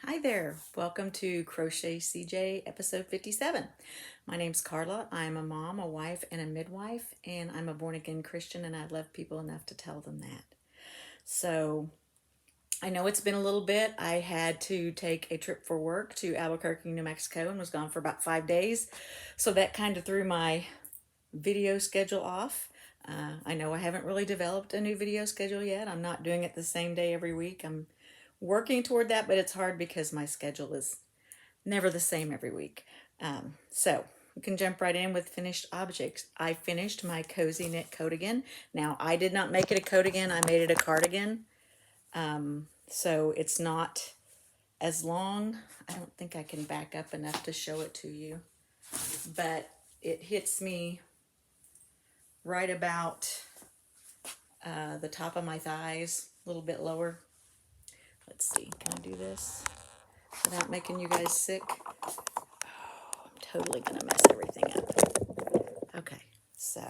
Hi there. Welcome to Crochet CJ episode 57. My name's Carla. I'm a mom, a wife, and a midwife, and I'm a born-again Christian, and I love people enough to tell them that. So I know it's been a little bit. I had to take a trip for work to Albuquerque, New Mexico, and was gone for about 5 days. So that kind of threw my video schedule off. I know I haven't really developed a new video schedule yet. I'm not doing it the same day every week. I'm working toward that, but it's hard because my schedule is never the same every week. So we can jump right in with finished objects. I finished my cozy knit coatigan. Now I did not make it a coatigan. I made it a cardigan. So it's not as long. I don't think I can back up enough to show it to you, but it hits me right about the top of my thighs, a little bit lower. Let's see, can I do this without making you guys sick? Oh, I'm totally gonna mess everything up. Okay, so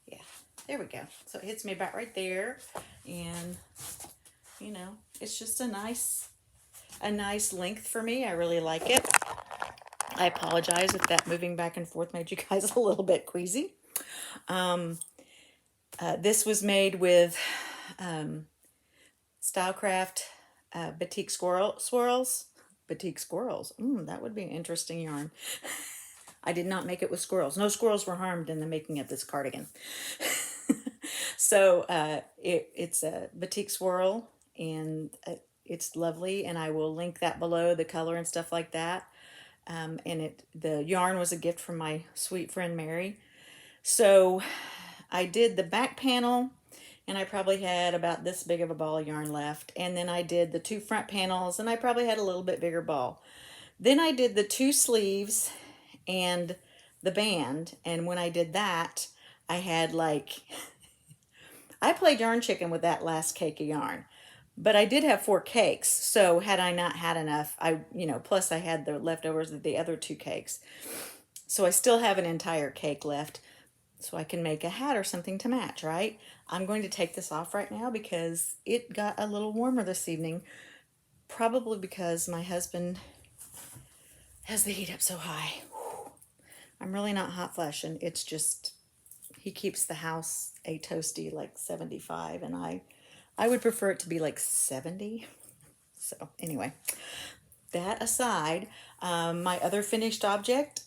yeah, there we go. So it hits me about right there, and you know, it's just a nice length for me. I really like it. I apologize if that moving back and forth made you guys a little bit queasy. This was made with Stylecraft batik swirls. Batik squirrels. That would be an interesting yarn. I did not make it with squirrels. No squirrels were harmed in the making of this cardigan. So it's a batik swirl, and it's lovely, and I will link that below, the color and stuff like that. And the yarn was a gift from my sweet friend Mary. So I did the back panel, and I probably had about this big of a ball of yarn left. And then I did the two front panels, and I probably had a little bit bigger ball. Then I did the two sleeves and the band. And when I did that, I had I played yarn chicken with that last cake of yarn. But I did have 4 cakes. So had I not had enough, plus I had the leftovers of the other 2 cakes. So I still have an entire cake left, so I can make a hat or something to match, right? I'm going to take this off right now because it got a little warmer this evening, probably because my husband has the heat up so high. I'm really not hot flashing. It's just, he keeps the house a toasty 75, and I would prefer it to be 70. So anyway, that aside, my other finished object,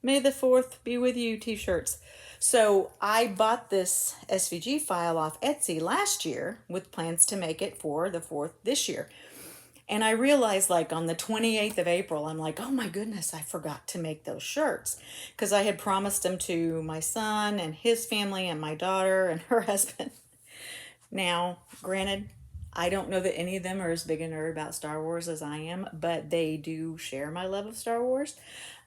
May the 4th be with you t-shirts. So I bought this SVG file off Etsy last year with plans to make it for the 4th this year. And I realized on the 28th of April, I'm like, oh my goodness, I forgot to make those shirts. Because I had promised them to my son and his family and my daughter and her husband. Now, granted, I don't know that any of them are as big a nerd about Star Wars as I am, but they do share my love of Star Wars.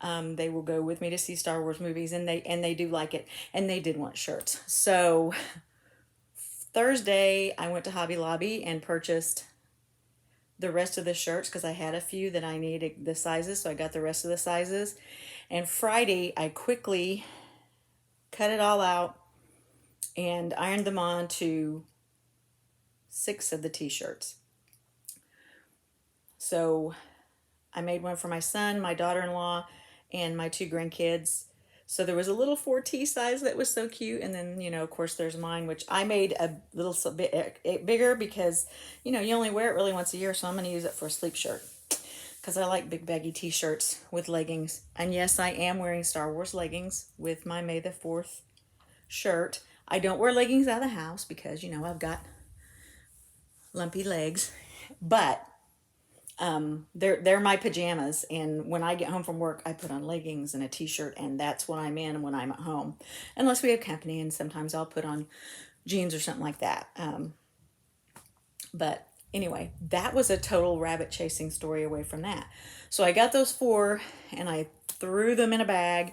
They will go with me to see Star Wars movies, and they do like it, and they did want shirts. So Thursday, I went to Hobby Lobby and purchased the rest of the shirts because I had a few that I needed the sizes, so I got the rest of the sizes. And Friday, I quickly cut it all out and ironed them on to 6 of the t-shirts. So I made one for my son, my daughter-in-law, and my 2 grandkids. So there was a little 4T size that was so cute. And then, of course, there's mine, which I made a little bit bigger because, you only wear it really once a year. So I'm going to use it for a sleep shirt because I like big baggy t-shirts with leggings. And yes, I am wearing Star Wars leggings with my May the 4th shirt. I don't wear leggings out of the house because, I've got lumpy legs, but they're my pajamas, and when I get home from work I put on leggings and a t-shirt, and that's what I'm in when I'm at home, unless we have company, and sometimes I'll put on jeans or something like that. But anyway, that was a total rabbit chasing story away from that. So I got those 4 and I threw them in a bag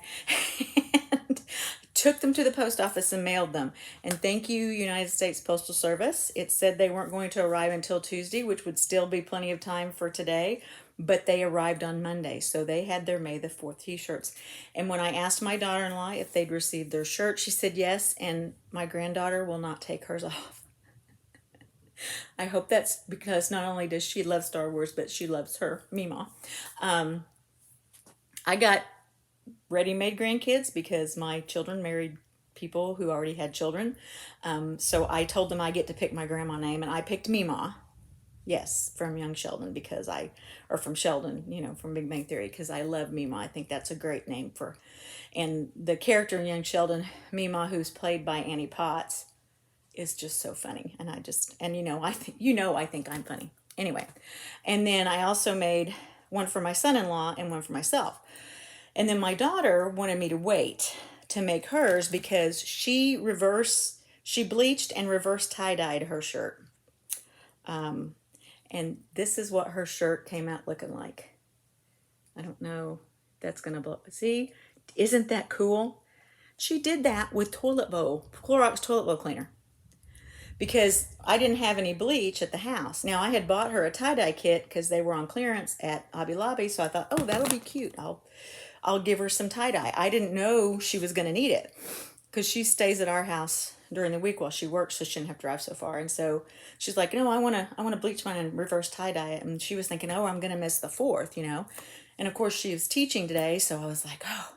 and took them to the post office and mailed them. And thank you, United States Postal Service. It said they weren't going to arrive until Tuesday, which would still be plenty of time for today, but they arrived on Monday. So they had their May the 4th t-shirts. And when I asked my daughter-in-law if they'd received their shirt, she said yes, and my granddaughter will not take hers off. I hope that's because not only does she love Star Wars, but she loves her Mima. I got ready-made grandkids because my children married people who already had children. So I told them I get to pick my grandma name, and I picked Mima. Yes, from Young Sheldon or from Sheldon, from Big Bang Theory, because I love Mima. I think that's a great name and the character in Young Sheldon, Mima, who's played by Annie Potts, is just so funny. And I think I'm funny. Anyway, and then I also made one for my son-in-law and one for myself. And then my daughter wanted me to wait to make hers because she bleached and reverse tie-dyed her shirt. And this is what her shirt came out looking like. I don't know. That's going to blow. See, isn't that cool? She did that with Clorox toilet bowl cleaner. Because I didn't have any bleach at the house. Now, I had bought her a tie-dye kit because they were on clearance at Hobby Lobby, so I thought, oh, that'll be cute. I'll give her some tie-dye. I didn't know she was going to need it because she stays at our house during the week while she works, so she didn't have to drive so far. And so she's like, no, I want to bleach mine and reverse tie-dye it. And she was thinking, oh, I'm going to miss the 4th. And of course, she was teaching today, so I was like, oh,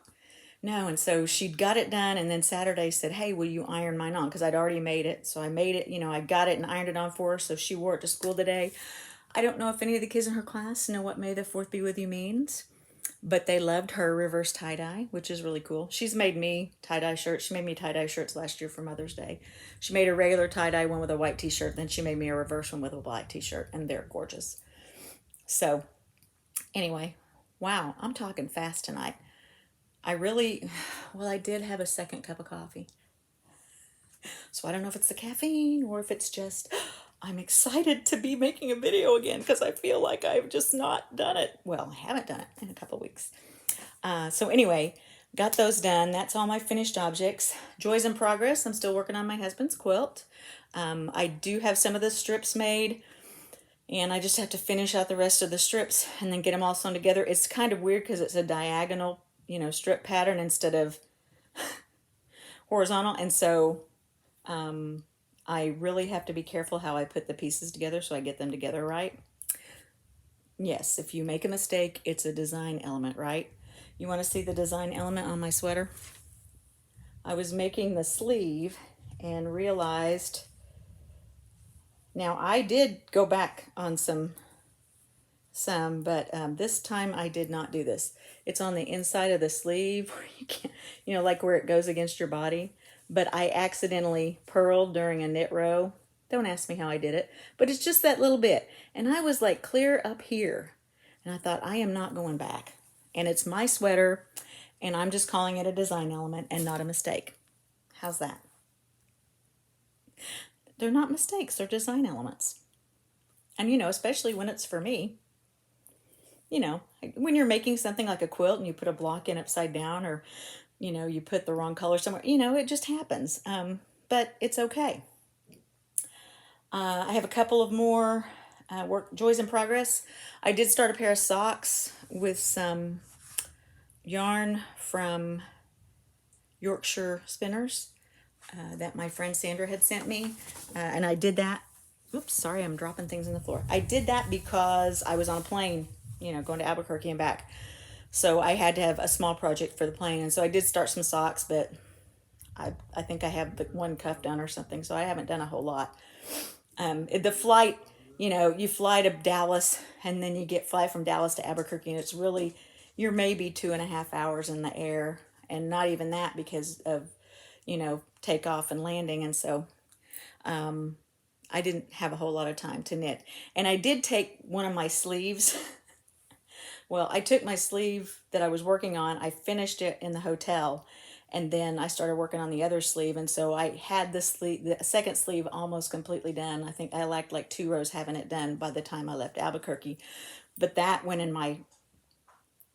no. And so she got it done, and then Saturday said, hey, will you iron mine on? Because I'd already made it. So I made it, I got it and ironed it on for her, so she wore it to school today. I don't know if any of the kids in her class know what May the 4th be with you means, but they loved her reverse tie-dye, which is really cool. She's made me tie-dye shirts. She made me tie-dye shirts last year for Mother's Day. She made a regular tie-dye one with a white t-shirt, then she made me a reverse one with a black t-shirt, and they're gorgeous. So anyway, wow, I'm talking fast tonight. I did have a second cup of coffee. So I don't know if it's the caffeine or if it's just, I'm excited to be making a video again because I feel like I've just not done it. Well, I haven't done it in a couple of weeks. So anyway, got those done. That's all my finished objects. Joys in progress. I'm still working on my husband's quilt. I do have some of the strips made, and I just have to finish out the rest of the strips and then get them all sewn together. It's kind of weird because it's a diagonal strip pattern instead of horizontal. And so I really have to be careful how I put the pieces together so I get them together right. Yes, if you make a mistake, it's a design element, right? You want to see the design element on my sweater? I was making the sleeve and realized, now I did go back on some, but this time I did not do this. It's on the inside of the sleeve where you can't, like where it goes against your body. But I accidentally purled during a knit row. Don't ask me how I did it, but it's just that little bit. And I was like clear up here. And I thought, I am not going back. And it's my sweater, and I'm just calling it a design element and not a mistake. How's that? They're not mistakes, they're design elements. And especially when it's for me. When you're making something like a quilt and you put a block in upside down, or you put the wrong color somewhere, it just happens. But it's okay. I have a couple of more joys in progress. I did start a pair of socks with some yarn from Yorkshire Spinners that my friend Sandra had sent me. And I did that. Oops, sorry, I'm dropping things on the floor. I did that because I was on a plane, going to Albuquerque and back. So I had to have a small project for the plane. And so I did start some socks, but I think I have the one cuff done or something. So I haven't done a whole lot. The flight, you fly to Dallas and then you fly from Dallas to Albuquerque, and it's really, you're maybe 2.5 hours in the air, and not even that because of, takeoff and landing. And so, I didn't have a whole lot of time to knit. And I did take one of my sleeves. Well, I took my sleeve that I was working on, I finished it in the hotel, and then I started working on the other sleeve. And so I had the second sleeve almost completely done. I think I lacked like 2 rows having it done by the time I left Albuquerque. But that went in my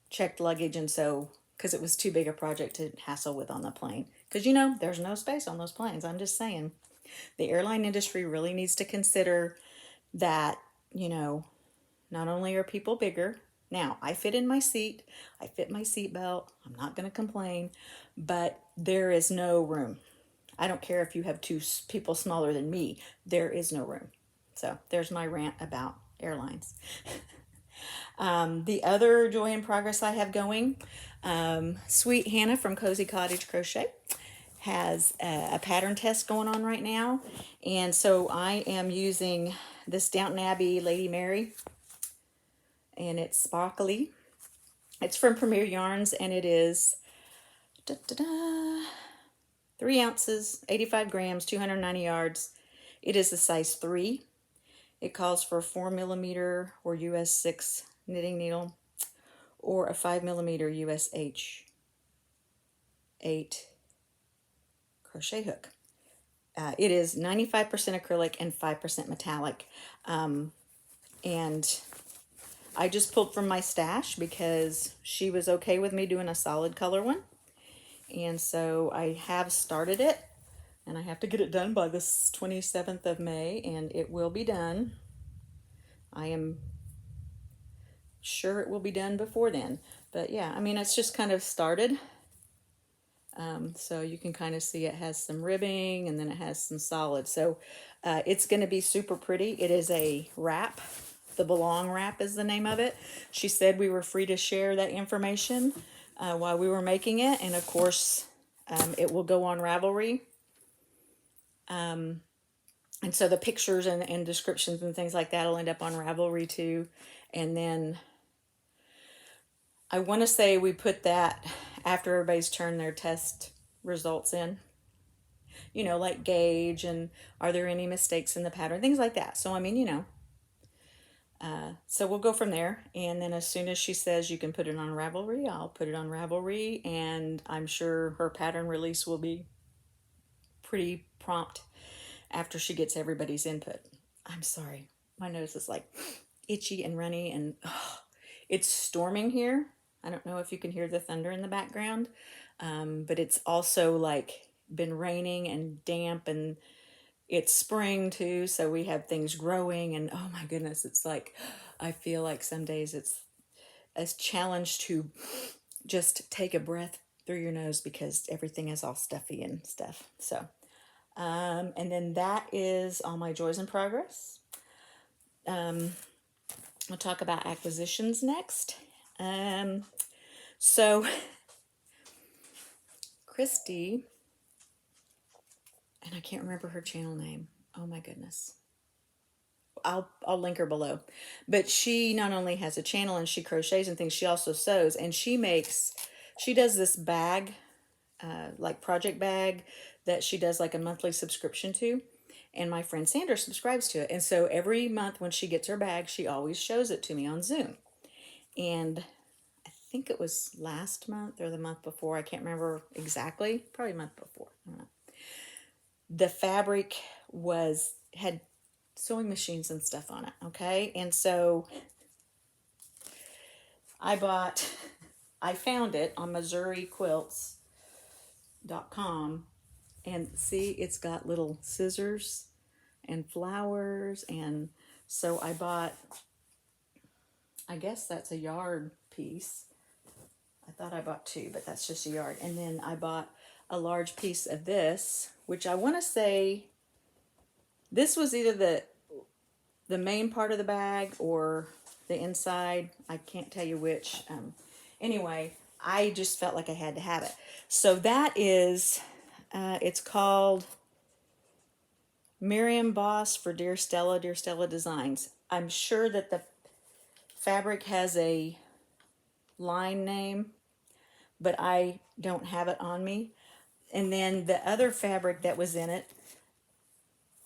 checked luggage, and so, because it was too big a project to hassle with on the plane. Because, there's no space on those planes. I'm just saying. The airline industry really needs to consider that, not only are people bigger. Now, I fit in my seat. I fit my seatbelt. I'm not going to complain. But there is no room. I don't care if you have 2 people smaller than me. There is no room. So there's my rant about airlines. The other joy in progress I have going, Sweet Hannah from Cozy Cottage Crochet has a pattern test going on right now. And so I am using this Downton Abbey Lady Mary, and it's sparkly. It's from Premier Yarns, and it is 3 ounces, 85 grams, 290 yards. It is a size 3. It calls for a 4mm or US 6 knitting needle, or a 5mm US H 8 crochet hook. It is 95% acrylic and 5% metallic. And I just pulled from my stash because she was okay with me doing a solid color one. And so I have started it, and I have to get it done by this 27th of May, and it will be done. I am sure it will be done before then. But yeah, I mean, it's just kind of started. So you can kind of see it has some ribbing, and then it has some solid. So it's going to be super pretty. It is a wrap. The Belong wrap is the name of it. She said we were free to share that information while we were making it. And of course, it will go on Ravelry. And so the pictures and descriptions and things like that will end up on Ravelry too. And then I want to say we put that after everybody's turned their test results in. You know, like gauge and are there any mistakes in the pattern, things like that. So, I mean, you know, so we'll go from there. And then as soon as she says you can put it on Ravelry, I'll put it on Ravelry. And I'm sure her pattern release will be pretty prompt after she gets everybody's input. I'm sorry. My nose is like itchy and runny, and it's storming here. I don't know if you can hear the thunder in the background, but it's also like been raining and damp, and it's spring too, so we have things growing, and oh my goodness, it's like I feel like some days it's a challenge to just take a breath through your nose because everything is all stuffy and stuff. So and then that is all my joys in progress. We'll talk about acquisitions next. So Christy, and I can't remember her channel name. Oh my goodness. I'll link her below. But she not only has a channel and she crochets and things, she also sews, and she does this bag, like project bag that she does like a monthly subscription to. And my friend Sandra subscribes to it. And so every month when she gets her bag, she always shows it to me on Zoom. And I think it was last month or the month before. I can't remember exactly. Probably a month before. I don't know. The fabric had sewing machines and stuff on it. Okay. And so I found it on MissouriQuilts.com. And see, it's got little scissors and flowers. And so I bought, I guess that's a yard piece. I thought I bought 2, but that's just a yard. And then I bought a large piece of this, which I want to say this was either the main part of the bag or the inside. I can't tell you which. Anyway, I just felt like I had to have it. So that is... it's called Miriam Boss for Dear Stella Designs. I'm sure that the fabric has a line name, but I don't have it on me. And then the other fabric that was in it,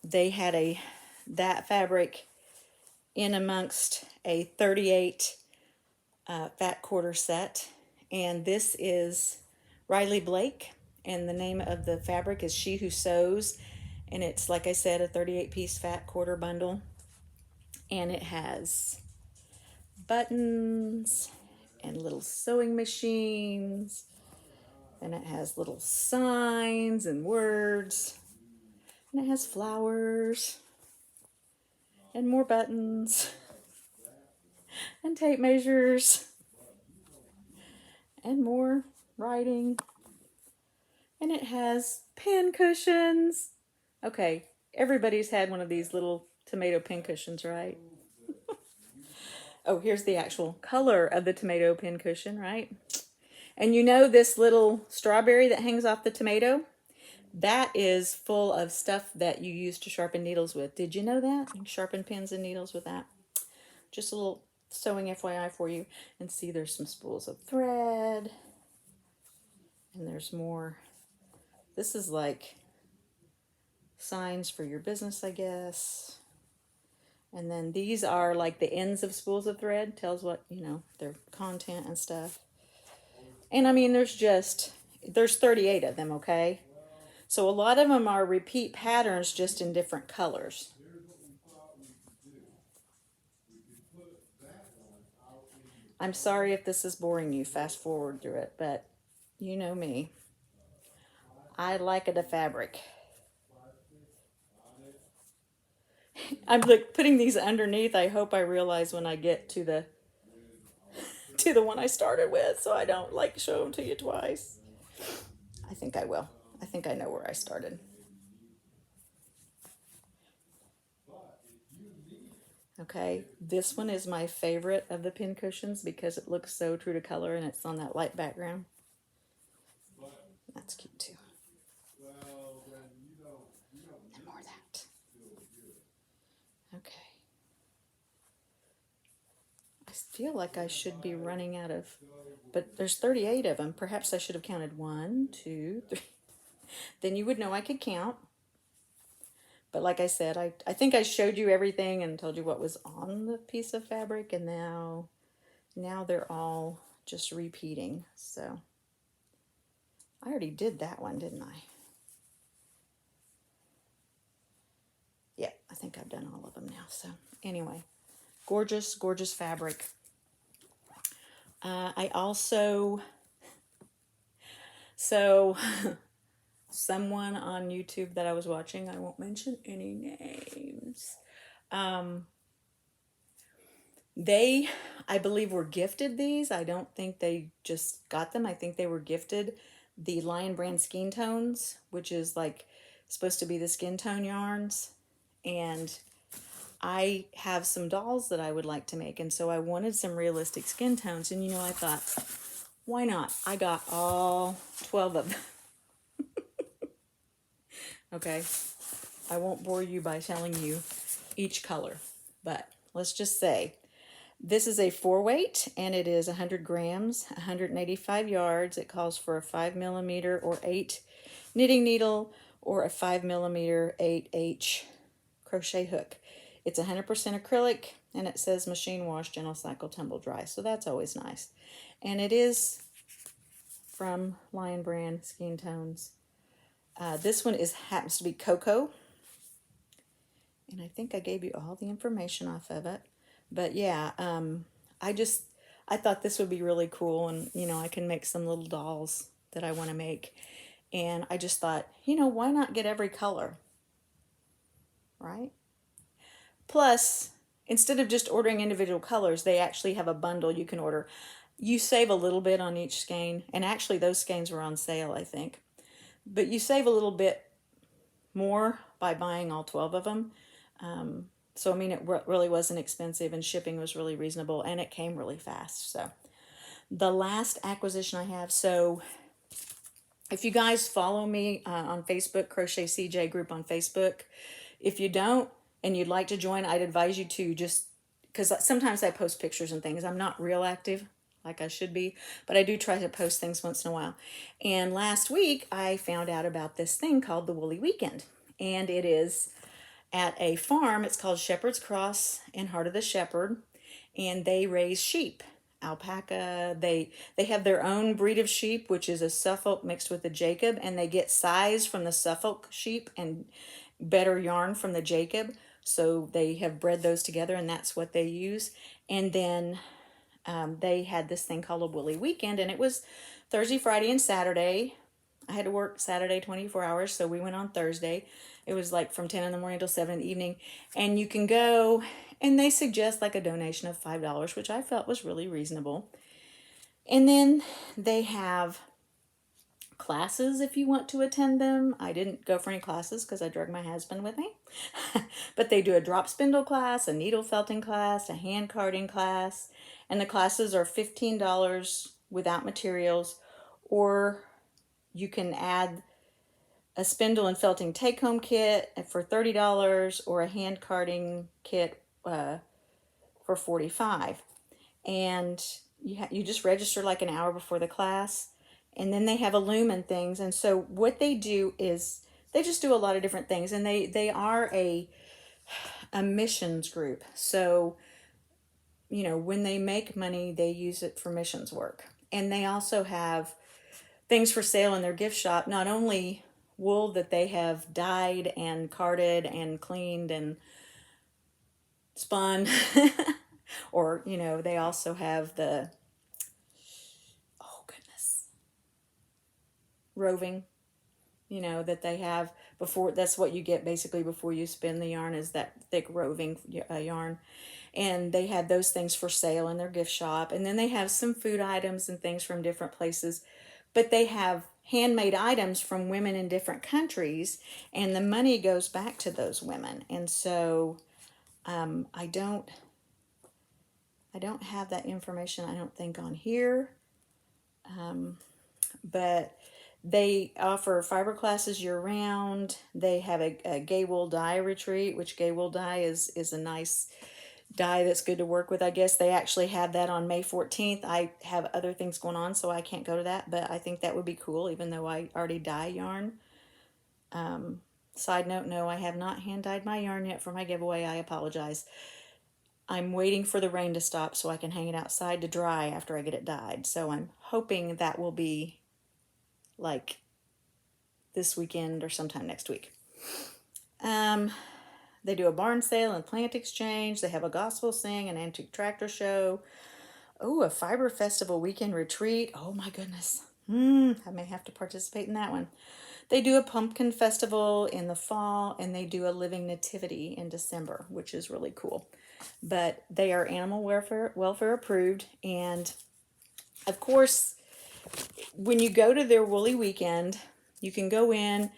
they had that fabric in amongst a 38 fat quarter set. And this is Riley Blake. And the name of the fabric is She Who Sews. And it's, like I said, a 38-piece fat quarter bundle. And it has buttons and little sewing machines. And it has little signs and words. And it has flowers. And more buttons. And tape measures. And more writing. And it has pin cushions. Okay, everybody's had one of these little tomato pincushions, right? Oh, here's the actual color of the tomato pincushion, right? And you know this little strawberry that hangs off the tomato? That is full of stuff that you use to sharpen needles with. Did you know that? You sharpen pins and needles with that. Just a little sewing FYI for you. And see, there's some spools of thread. And there's more. This is like signs for your business, I guess. And then these are like the ends of spools of thread. Tells what, you know, their content and stuff. And I mean, there's 38 of them, okay? So a lot of them are repeat patterns, just in different colors. I'm sorry if this is boring you. Fast forward through it, but you know me. I like the fabric. I'm like putting these underneath. I hope I realize when I get to the one I started with, so I don't like show them to you twice. I think I will. I think I know where I started. Okay, this one is my favorite of the pin cushions because it looks so true to color and it's on that light background. That's cute too. And more of that. Okay. I feel like I should be running out of, but there's 38 of them. Perhaps I should have counted 1, 2, 3. Then you would know I could count. But like I said, I think I showed you everything and told you what was on the piece of fabric, and now they're all just repeating. So I already did that one, didn't I? Yeah, I think I've done all of them now. So anyway, gorgeous, gorgeous fabric. I also, so someone on YouTube that I was watching, I won't mention any names, they, I believe, were gifted these. I don't think they just got them. I think they were gifted the Lion Brand Skin Tones, which is like supposed to be the skin tone yarns. And I have some dolls that I would like to make. And so I wanted some realistic skin tones. And, you know, I thought, why not? I got all 12 of them. Okay. I won't bore you by telling you each color. But let's just say this is a 4-weight, and it is 100 grams, 185 yards. It calls for a 5mm or 8 knitting needle or a 5mm 8H crochet hook. It's 100% acrylic, and it says machine wash, gentle cycle, tumble dry. So that's always nice. And it is from Lion Brand Skin Tones. This one happens to be cocoa. And I think I gave you all the information off of it. But yeah, I thought this would be really cool. And, you know, I can make some little dolls that I want to make. And I just thought, you know, why not get every color? Right? Plus, instead of just ordering individual colors, they actually have a bundle you can order. You save a little bit on each skein. And actually, those skeins were on sale, I think. But you save a little bit more by buying all 12 of them. So, I mean, it really wasn't expensive, and shipping was really reasonable, and it came really fast. So the last acquisition I have, so if you guys follow me on Facebook, Crochet CJ group on Facebook, if you don't and you'd like to join, I'd advise you to, just because sometimes I post pictures and things. I'm not real active like I should be, but I do try to post things once in a while. And last week I found out about this thing called the Woolly Weekend, and it is at a farm. It's called Shepherd's Cross in Heart of the Shepherd, and they raise sheep, alpaca. They have their own breed of sheep, which is a Suffolk mixed with a Jacob, and they get size from the Suffolk sheep and better yarn from the Jacob. So they have bred those together, and that's what they use. And then they had this thing called a Woolly Weekend, and it was Thursday, Friday, and Saturday. I had to work Saturday 24 hours, so we went on Thursday. It was like from 10 in the morning till 7 in the evening. And you can go, and they suggest like a donation of $5, which I felt was really reasonable. And then they have classes if you want to attend them. I didn't go for any classes because I dragged my husband with me. But they do a drop spindle class, a needle felting class, a hand carding class, and the classes are $15 without materials, or you can add a spindle and felting take-home kit for $30 or a hand carding kit for $45. And you just register like an hour before the class, and then they have a loom and things. And so what they do is they just do a lot of different things, and they are a missions group. So when they make money, they use it for missions work. And they also have things for sale in their gift shop, not only wool that they have dyed and carded and cleaned and spun, or they also have the, oh goodness, roving, that they have before. That's what you get basically before you spin the yarn, is that thick roving yarn. And they have those things for sale in their gift shop. And then they have some food items and things from different places, but they have handmade items from women in different countries, and the money goes back to those women. And so I don't have that information, I don't think, on here. But they offer fiber classes year round. They have a gay wool dye retreat, which gay wool dye is a nice dye that's good to work with, I guess. They actually have that on May 14th. I have other things going on, so I can't go to that, but I think that would be cool, even though I already dye yarn. Side note, no, I have not hand dyed my yarn yet for my giveaway. I apologize. I'm waiting for the rain to stop so I can hang it outside to dry after I get it dyed. So I'm hoping that will be like this weekend or sometime next week. They do a barn sale and plant exchange. They have a gospel sing, an antique tractor show. Oh, a fiber festival weekend retreat. Oh my goodness. I may have to participate in that one. They do a pumpkin festival in the fall, and they do a living nativity in December, which is really cool. But they are animal welfare approved. And of course, when you go to their woolly weekend, you can go in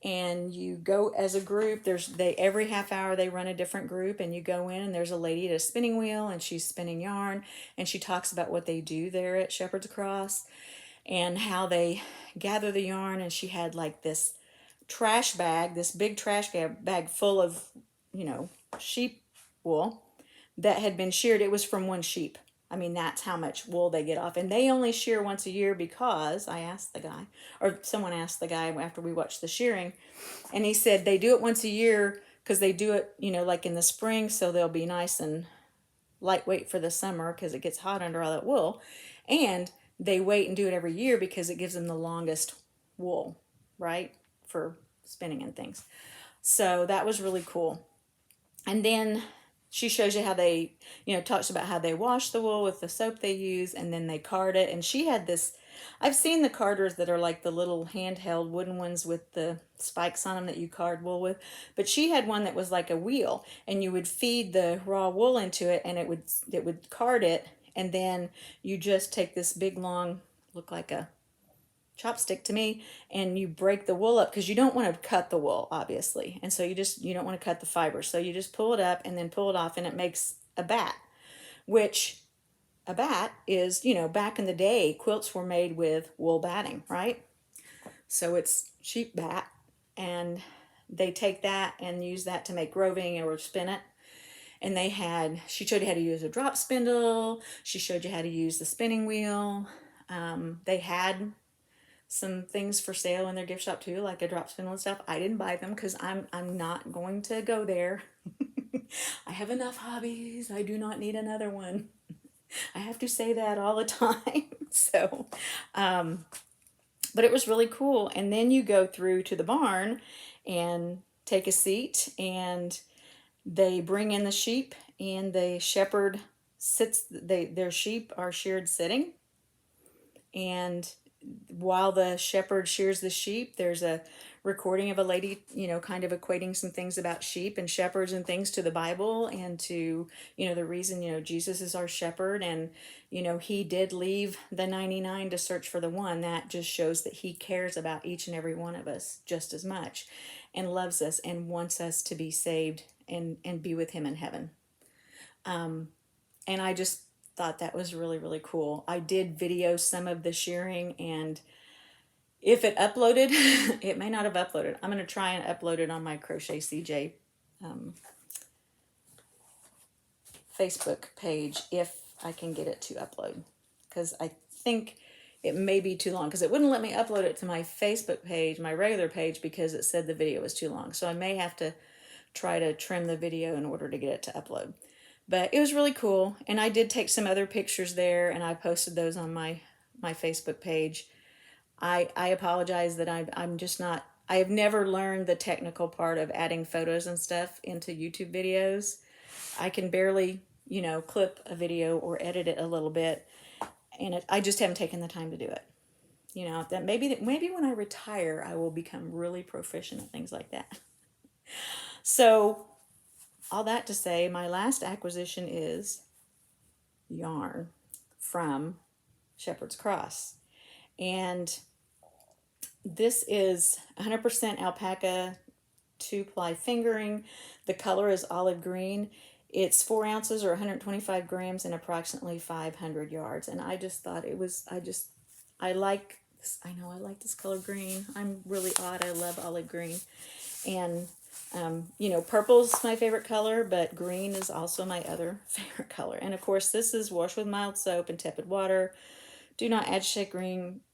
and you go as a group. Every half hour they run a different group, and you go in and there's a lady at a spinning wheel, and she's spinning yarn, and she talks about what they do there at Shepherd's Cross and how they gather the yarn. And she had like this trash bag, this big trash bag full of, sheep wool that had been sheared. It was from one sheep. I mean, that's how much wool they get off. And they only shear once a year because I asked the guy, or someone asked the guy after we watched the shearing, and he said they do it once a year because they do it, like in the spring, so they'll be nice and lightweight for the summer because it gets hot under all that wool. And they wait and do it every year because it gives them the longest wool, right, for spinning and things. So that was really cool. And then she shows you how they, talks about how they wash the wool with the soap they use, and then they card it. And she had this, I've seen the carders that are like the little handheld wooden ones with the spikes on them that you card wool with, but she had one that was like a wheel, and you would feed the raw wool into it, and it would card it, and then you just take this big long, look like a chopstick to me, and you break the wool up because you don't want to cut the wool, obviously, and so you don't want to cut the fiber, so you just pull it up and then pull it off, and it makes a bat. Which a bat is, back in the day, quilts were made with wool batting, right? So it's sheep bat, and they take that and use that to make roving or spin it. And she showed you how to use a drop spindle. She showed you how to use the spinning wheel. They had some things for sale in their gift shop too, like a drop spindle and stuff. I didn't buy them because I'm not going to go there. I have enough hobbies. I do not need another one. I have to say that all the time. So, but it was really cool. And then you go through to the barn and take a seat, and they bring in the sheep, and the shepherd sits. Their sheep are sheared sitting, and while the shepherd shears the sheep, there's a recording of a lady, kind of equating some things about sheep and shepherds and things to the Bible and to, the reason, Jesus is our shepherd, and, he did leave the 99 to search for the one. That just shows that he cares about each and every one of us just as much and loves us and wants us to be saved and be with him in heaven. And I just thought that was really, really cool. I did video some of the shearing, and if it uploaded, it may not have uploaded. I'm going to try and upload it on my Crochet CJ Facebook page if I can get it to upload. Because I think it may be too long, because it wouldn't let me upload it to my Facebook page, my regular page, because it said the video was too long. So I may have to try to trim the video in order to get it to upload. But it was really cool, and I did take some other pictures there, and I posted those on my Facebook page. I apologize that I'm just not, I have never learned the technical part of adding photos and stuff into YouTube videos. I can barely, clip a video or edit it a little bit, and I just haven't taken the time to do it. That maybe when I retire, I will become really proficient at things like that. So all that to say, my last acquisition is yarn from Shepherd's Cross. And this is 100% alpaca 2-ply fingering. The color is olive green. It's 4 ounces or 125 grams and approximately 500 yards. And I just thought it was, I like this. I know I like this color green. I'm really odd. I love olive green. And purple's my favorite color, but green is also my other favorite color. And of course, this is wash with mild soap and tepid water. Do not agitate,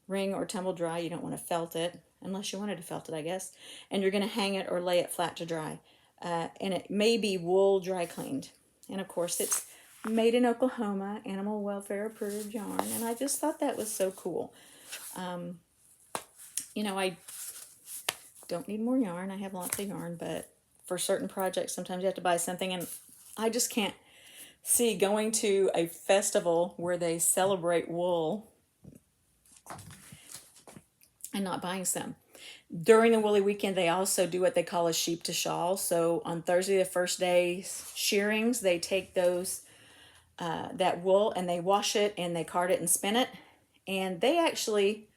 wring, or tumble dry. You don't want to felt it, unless you wanted to felt it, I guess. And you're going to hang it or lay it flat to dry. And it may be wool dry cleaned. And of course, it's made in Oklahoma, animal welfare approved yarn. And I just thought that was so cool. I don't need more yarn. I have lots of yarn, but for certain projects, sometimes you have to buy something, and I just can't see going to a festival where they celebrate wool and not buying some. During the woolly weekend, they also do what they call a sheep to shawl. So on Thursday, the first day shearings, they take that wool and they wash it and they card it and spin it, and they actually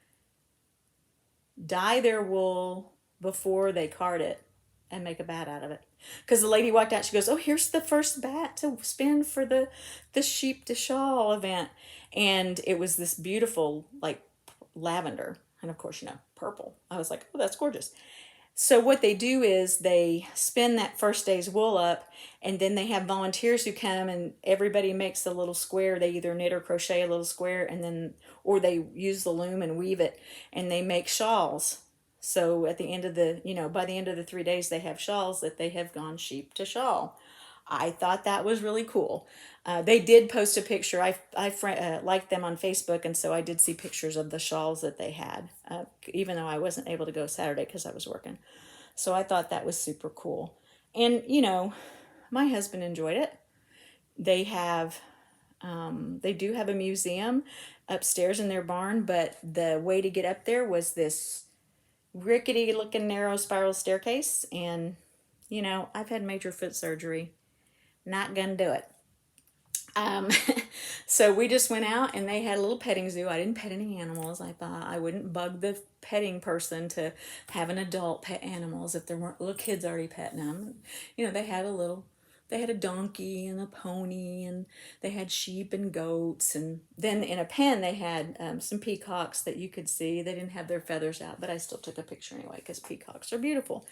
dye their wool before they card it and make a bat out of it. Because the lady walked out, she goes, "Oh, here's the first bat to spin for the sheep to shawl event." And it was this beautiful, like, lavender. And of course, purple. I was like, "Oh, that's gorgeous." So what they do is they spin that first day's wool up, and then they have volunteers who come, and everybody makes a little square. They either knit or crochet a little square, and then, or they use the loom and weave it, and they make shawls. So at the end of by the end of the 3 days, they have shawls that they have gone sheep to shawl. I thought that was really cool. They did post a picture. I liked them on Facebook, and so I did see pictures of the shawls that they had, even though I wasn't able to go Saturday because I was working. So I thought that was super cool. And, my husband enjoyed it. They do have a museum upstairs in their barn, but the way to get up there was this rickety looking narrow spiral staircase. And, I've had major foot surgery. Not gonna do it. So we just went out, and they had a little petting zoo. I didn't pet any animals. I thought I wouldn't bug the petting person to have an adult pet animals if there weren't little kids already petting them. They had a donkey and a pony, and they had sheep and goats. And then in a pen, they had some peacocks that you could see. They didn't have their feathers out, but I still took a picture anyway because peacocks are beautiful.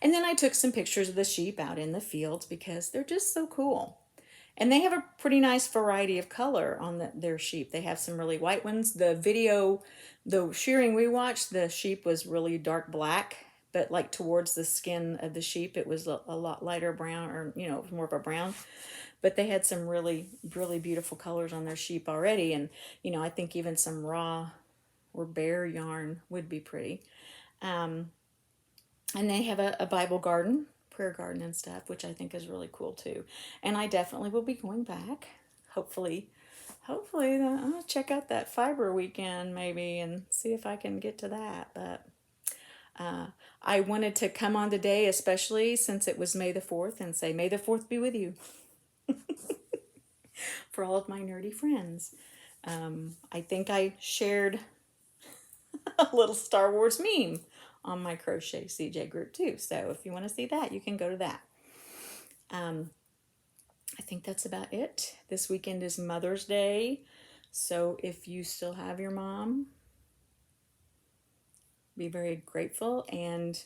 And then I took some pictures of the sheep out in the fields because they're just so cool. And they have a pretty nice variety of color on their sheep. They have some really white ones. The shearing we watched, the sheep was really dark black, but like towards the skin of the sheep, it was a lot lighter brown, or, it was more of a brown. But they had some really, really beautiful colors on their sheep already. And, I think even some raw or bare yarn would be pretty. And they have a Bible garden, prayer garden and stuff, which I think is really cool too. And I definitely will be going back, hopefully hopefully I'll check out that fiber weekend maybe and see if I can get to that. But I wanted to come on today, especially since it was May the 4th, and say, May the 4th be with you for all of my nerdy friends. I think I shared a little Star Wars meme on my Crochet CJ group too. So if you want to see that, you can go to that. I think that's about it. This weekend is Mother's Day. So if you still have your mom, be very grateful and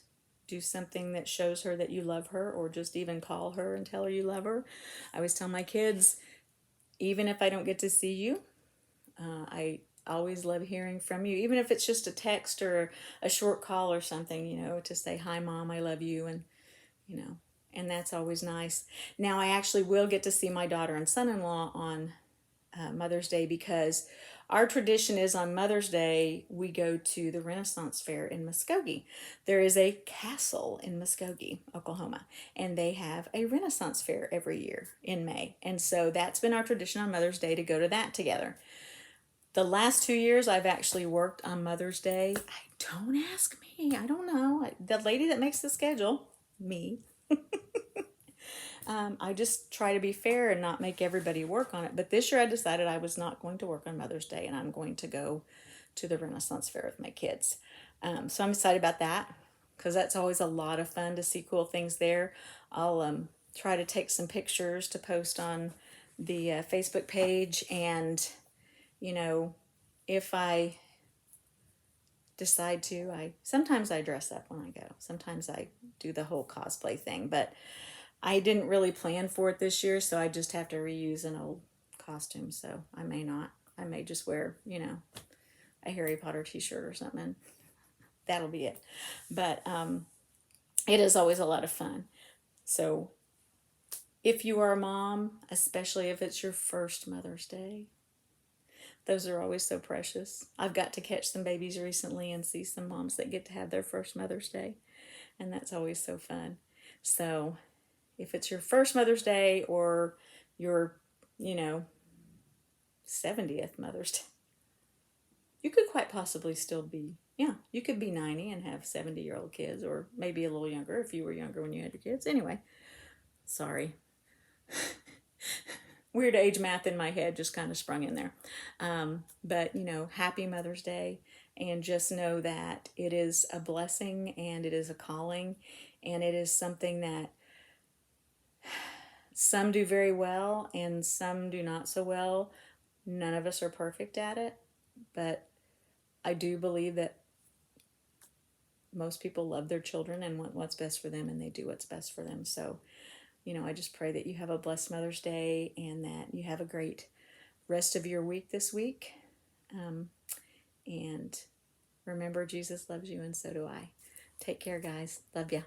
do something that shows her that you love her, or just even call her and tell her you love her. I always tell my kids, even if I don't get to see you, I always love hearing from you, even if it's just a text or a short call or something, to say, hi, Mom, I love you. And that's always nice. Now, I actually will get to see my daughter and son-in-law on Mother's Day, because our tradition is on Mother's Day, we go to the Renaissance Fair in Muskogee. There is a castle in Muskogee, Oklahoma, and they have a Renaissance Fair every year in May. And so that's been our tradition on Mother's Day, to go to that together. The last 2 years, I've actually worked on Mother's Day. Don't ask me. I don't know. The lady that makes the schedule, me, I just try to be fair and not make everybody work on it. But this year I decided I was not going to work on Mother's Day, and I'm going to go to the Renaissance Fair with my kids. So I'm excited about that, because that's always a lot of fun to see cool things there. I'll try to take some pictures to post on the Facebook page. And, if I decide to, sometimes I dress up when I go. Sometimes I do the whole cosplay thing, but I didn't really plan for it this year, so I just have to reuse an old costume. So I may not. I may just wear, a Harry Potter t-shirt or something. That'll be it. But it is always a lot of fun. So if you are a mom, especially if it's your first Mother's Day, those are always so precious. I've got to catch some babies recently and see some moms that get to have their first Mother's Day, and that's always so fun. So if it's your first Mother's Day, or your, 70th Mother's Day, you could quite possibly still be, you could be 90 and have 70-year-old kids, or maybe a little younger if you were younger when you had your kids. Anyway, sorry. Weird age math in my head just kind of sprung in there. But, happy Mother's Day. And just know that it is a blessing, and it is a calling, and it is something that some do very well and some do not so well. None of us are perfect at it, but I do believe that most people love their children and want what's best for them, and they do what's best for them. So, I just pray that you have a blessed Mother's Day, and that you have a great rest of your week this week. And remember, Jesus loves you, and so do I. Take care, guys. Love ya.